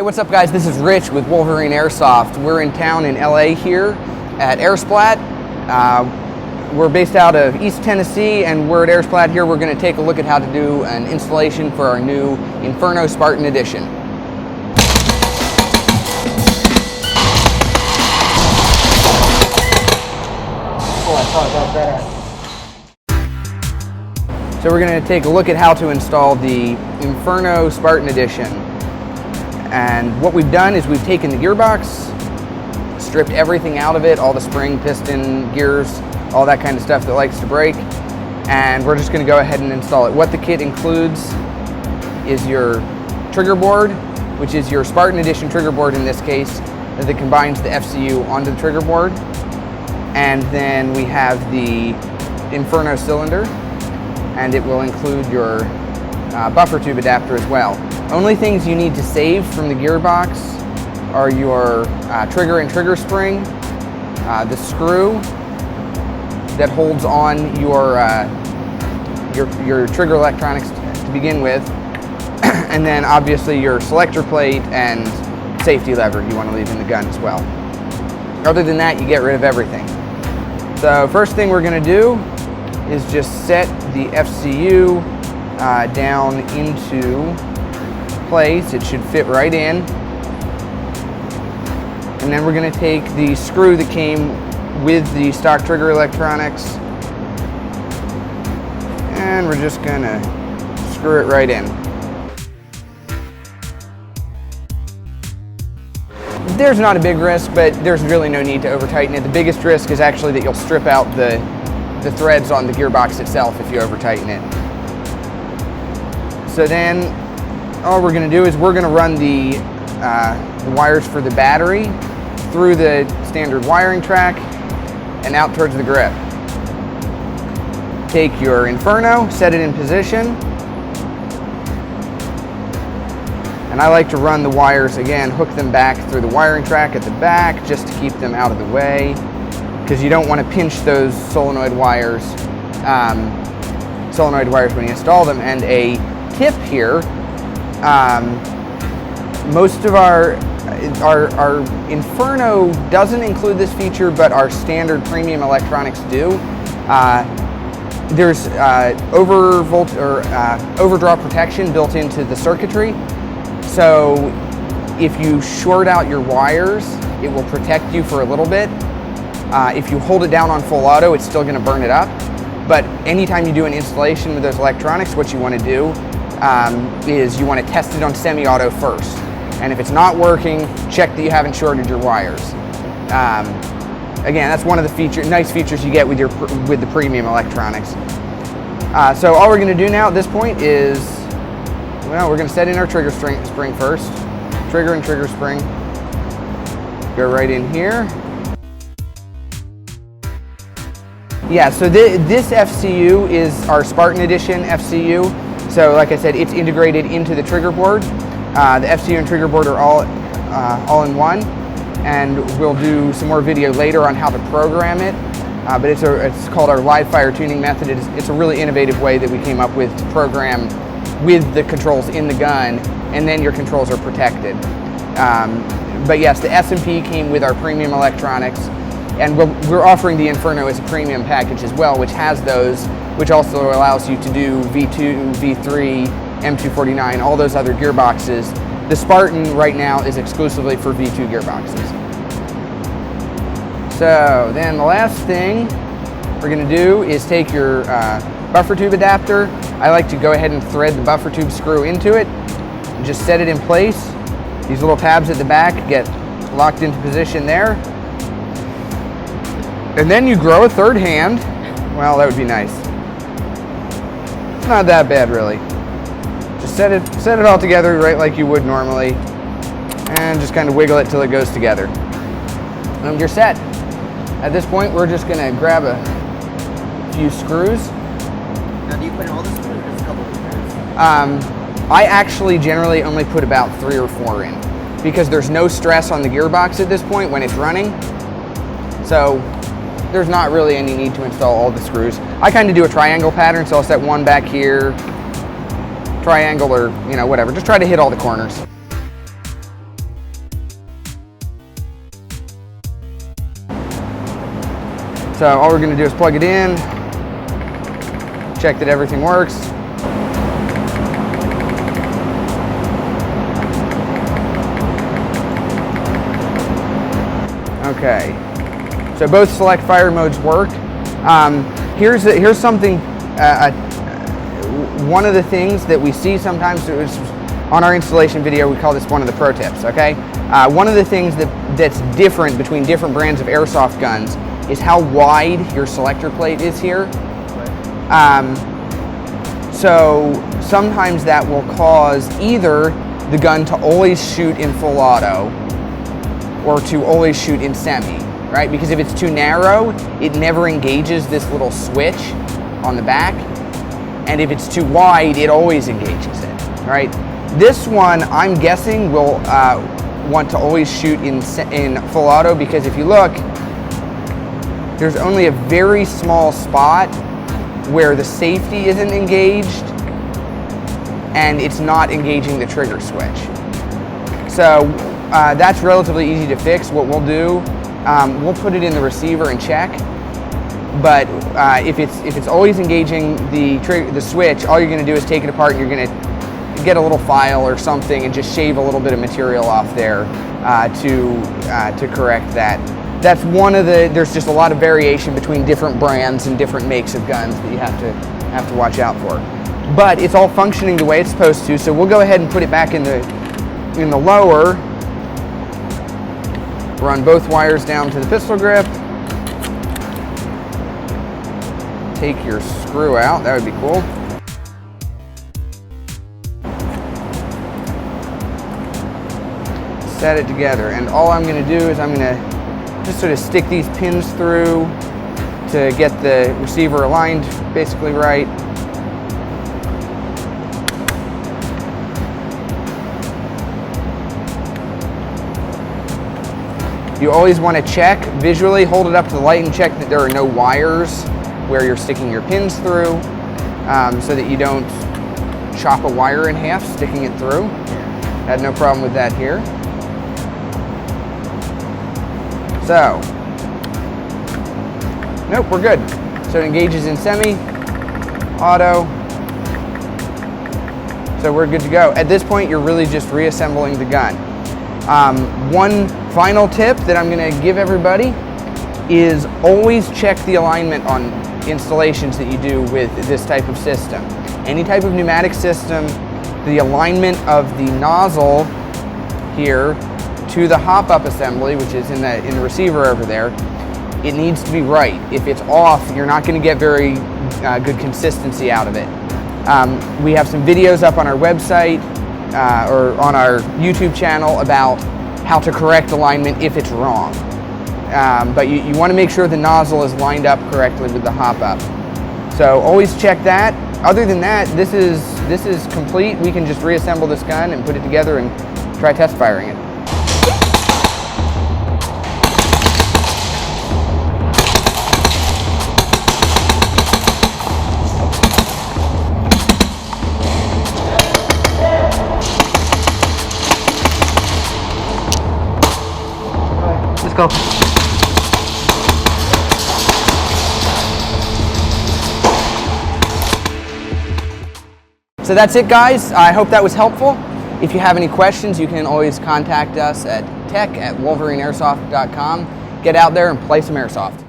What's up guys, this is Rich with Wolverine Airsoft. We're in town in LA here at AirSplat. We're based out of East Tennessee and we're at AirSplat here. We're going to take a look at how to do an installation for our new Inferno Spartan Edition. So we're going to take a look at how to install the Inferno Spartan Edition. And what we've done is we've taken the gearbox, stripped everything out of it, all the spring, piston, gears, all that kind of stuff that likes to break, and we're just going to go ahead and install it. What the kit includes is your trigger board, which is your Spartan Edition trigger board in this case, that combines the FCU onto the trigger board. And then we have the Inferno cylinder, and it will include your buffer tube adapter as well. Only things you need to save from the gearbox are your trigger and trigger spring, the screw that holds on your trigger electronics to begin with, and then obviously your selector plate and safety lever you want to leave in the gun as well. Other than that, you get rid of everything. So first thing we're going to do is just set the FCU down into place. It should fit right in. And then we're going to take the screw that came with the stock trigger electronics and we're just going to screw it right in. There's not a big risk, but there's really no need to over tighten it. The biggest risk is actually that you'll strip out the threads on the gearbox itself if you over tighten it. So then all we're going to do is we're going to run the wires for the battery through the standard wiring track and out towards the grip. Take your Inferno, set it in position, and I like to run the wires again, hook them back through the wiring track at the back just to keep them out of the way, because you don't want to pinch those solenoid wires when you install them. And a tip here, most of our Inferno doesn't include this feature, but our standard premium electronics do. There's overdraw protection built into the circuitry. So if you short out your wires, it will protect you for a little bit. If you hold it down on full auto, it's still going to burn it up. But anytime you do an installation with those electronics, what you want to do is you want to test it on semi-auto first. And if it's not working, check that you haven't shorted your wires. Again, that's one of the nice features you get with the premium electronics. So all we're going to do now at this point is, well, we're going to set in our trigger spring first. Trigger and trigger spring. Go right in here. Yeah, so this FCU is our Spartan Edition FCU. So like I said, it's integrated into the trigger board. The FCU and trigger board are all in one, and we'll do some more video later on how to program it. But it's called our live fire tuning method. It's a really innovative way that we came up with to program with the controls in the gun, and then your controls are protected. But yes, the S&P came with our premium electronics, and we're offering the Inferno as a premium package as well, which has those, which also allows you to do V2, V3, M249, all those other gearboxes. The Spartan right now is exclusively for V2 gearboxes. So then the last thing we're going to do is take your buffer tube adapter. I like to go ahead and thread the buffer tube screw into it and just set it in place. These little tabs at the back get locked into position there. And then you grow a third hand. Well, that would be nice. It's not that bad really. Just set it all together right like you would normally, and just kind of wiggle it till it goes together. And you're set. At this point, we're just going to grab a few screws. Now, do you put in all the screws or just a couple of screws? I actually generally only put about 3 or 4 in, because there's no stress on the gearbox at this point when it's running. So there's not really any need to install all the screws. I kind of do a triangle pattern, so I'll set one back here, triangle, or whatever. Just try to hit all the corners. So all we're gonna do is plug it in, check that everything works. Okay, so both select fire modes work. Here's something, one of the things that we see sometimes on our installation video, we call this one of the pro tips, okay? One of the things that's different between different brands of airsoft guns is how wide your selector plate is here. So sometimes that will cause either the gun to always shoot in full auto or to always shoot in semi, right? Because if it's too narrow, it never engages this little switch on the back. And if it's too wide, it always engages it, right? This one, I'm guessing, will want to always shoot in full auto, because if you look, there's only a very small spot where the safety isn't engaged and it's not engaging the trigger switch. So that's relatively easy to fix. What we'll do, we'll put it in the receiver and check. But if it's always engaging the switch, all you're going to do is take it apart and you're going to get a little file or something and just shave a little bit of material off there to correct that. That's one of the. There's just a lot of variation between different brands and different makes of guns that you have to watch out for. But it's all functioning the way it's supposed to. So we'll go ahead and put it back in the lower. Run both wires down to the pistol grip. Take your screw out, that would be cool. Set it together, and all I'm going to do is I'm going to just sort of stick these pins through to get the receiver aligned basically right. You always want to check visually, hold it up to the light and check that there are no wires where you're sticking your pins through, so that you don't chop a wire in half sticking it through. Had no problem with that here. So, nope, we're good. So it engages in semi, auto, so we're good to go. At this point, you're really just reassembling the gun. One final tip that I'm gonna give everybody is always check the alignment on installations that you do with this type of system. Any type of pneumatic system, the alignment of the nozzle here to the hop-up assembly, which is in the receiver over there, it needs to be right. If it's off, you're not going to get very good consistency out of it. We have some videos up on our website or on our YouTube channel about how to correct alignment if it's wrong. But you want to make sure the nozzle is lined up correctly with the hop-up. So always check that. Other than that, this is complete. We can just reassemble this gun and put it together and try test firing it. Let's go. So that's it, guys. I hope that was helpful. If you have any questions, you can always contact us at tech@wolverineairsoft.com. Get out there and play some airsoft.